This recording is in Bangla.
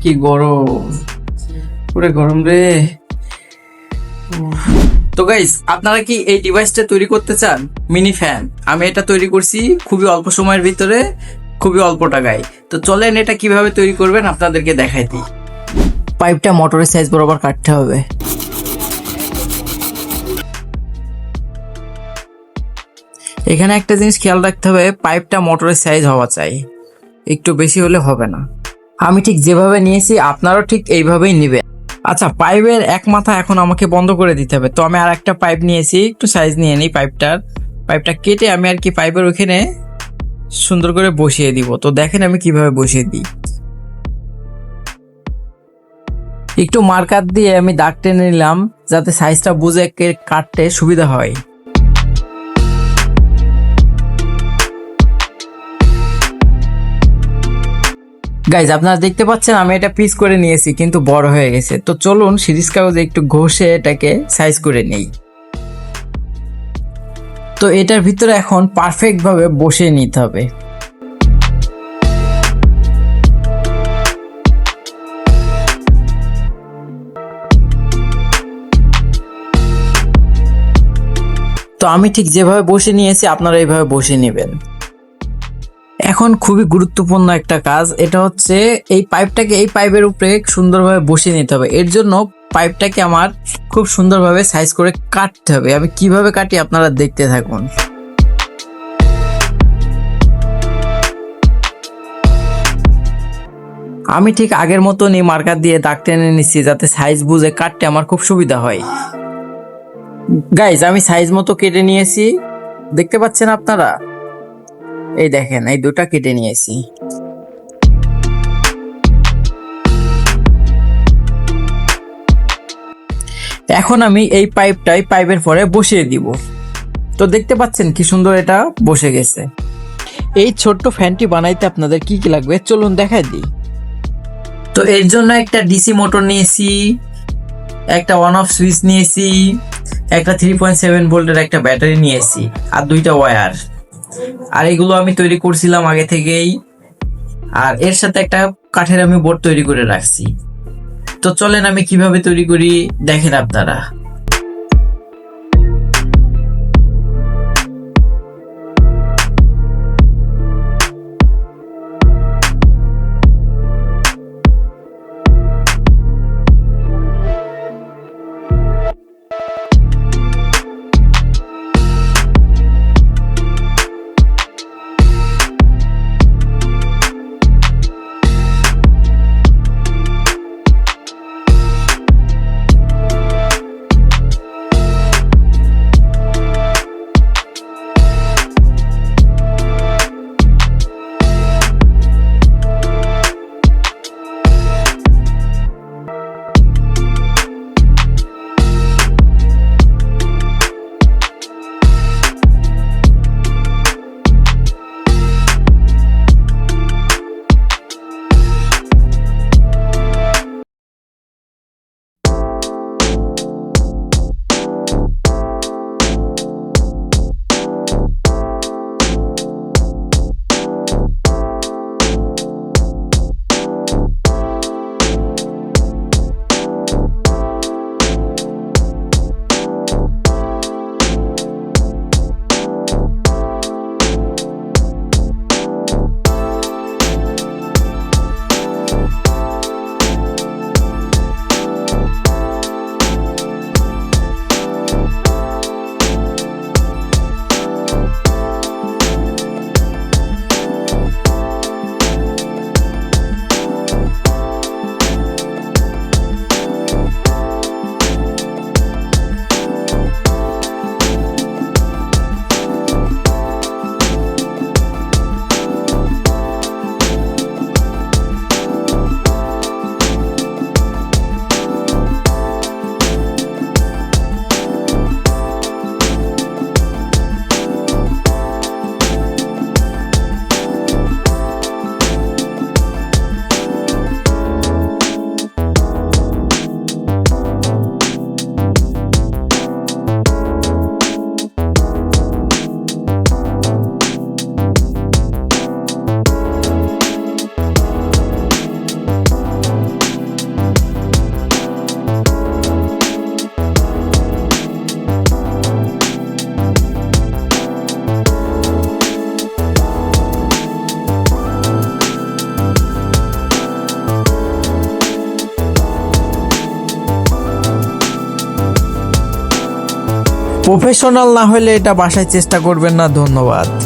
কি গরম, পুরো গরম রে। তো গাইস, আপনারা কি এই ডিভাইসটা তৈরি করতে চান? Mini fan. আমি এটা তৈরি করছি খুবই অল্প সময়ের ভিতরে, খুবই অল্প টাকায়। তো চলেন এটা কিভাবে তৈরি করবেন আপনাদেরকে দেখাই দিই। পাইপটা মোটরের সাইজ বরাবর কাটতে হবে। এখানে একটা জিনিস খেয়াল রাখতে হবে, পাইপটা মোটরের সাইজ হওয়া চাই, একটু বেশি হলে হবে না। আমি ঠিক যেভাবে নিয়েছি আপনারাও ঠিক এইভাবেই নেবেন। আচ্ছা, পাইপের এক মাথা এখন আমাকে বন্ধ করে দিতে হবে। তো আমি আর একটা পাইপ নিয়েছি, একটু সাইজ নিয়ে নিই পাইপটা কেটে আমি আর কি পাইপের ওখানে সুন্দর করে বসিয়ে দিব। তো দেখেন আমি কিভাবে বসিয়ে দিই। একটু মার্কার দিয়ে আমি দাগ টেনে নিলাম যাতে সাইজটা বুঝে কাটতে সুবিধা হয়। গাইজ, আপনারা দেখতে পাচ্ছেন আমি এটা পিস করে নিয়েছি, কিন্তু বড় হয়ে গেছে। তো চলুন সিরিজ কাগজে একটু ঘষে এটাকে সাইজ করে নেই। তো এটার ভিতরে এখন পারফেক্ট ভাবে বসিয়ে নিতে হবে। তো আমি ঠিক যেভাবে বসে নিয়েছি আপনারা এইভাবে বসে নেবেন। এখন খুবই গুরুত্বপূর্ণ একটা কাজ, এটা হচ্ছে এই পাইপটাকে এই পাইপের উপরে সুন্দরভাবে বসিয়ে নিতে হবে। এর জন্য পাইপটাকে আমার খুব সুন্দরভাবে সাইজ করে কাটতে হবে। আমি কিভাবে কাটি আপনারা দেখতে থাকুন। আমি ঠিক আগের মতনই মার্কার দিয়ে দাগ টেনে নিচ্ছি যাতে সাইজ বুঝে কাটতে আমার খুব সুবিধা হয়। গাইজ, আমি সাইজ মতো কেটে নিয়েছি, দেখতে পাচ্ছেন আপনারা। এই দেখেন, এই দুটা কেটে নিয়েছি। এখন আমি এই পাইপটাই পাইপের পরে বসিয়ে দিব। তো দেখতে পাচ্ছেন কি সুন্দর এটা বসে গেছে। এই ছোট্ট ফ্যানটি বানাইতে আপনাদের কি কি লাগবে চলুন দেখাই দিই। তো এর জন্য একটা ডিসি মোটর নিয়েছি, একটা অন অফ সুইচ নিয়েছি, একটা 3.7 ভোল্টের একটা ব্যাটারি নিয়েছি, আর দুইটা ওয়্যার। আর এগুলো আমি তৈরি করছিলাম আগে থেকেই। আর এর সাথে একটা কাঠের আমি বোর্ড তৈরি করে রাখছি। তো চলেন আমি কিভাবে তৈরি করি দেখেন আপনারা। প্রফেশনাল না হলে এটা বাসায় চেষ্টা করবেন না। ধন্যবাদ।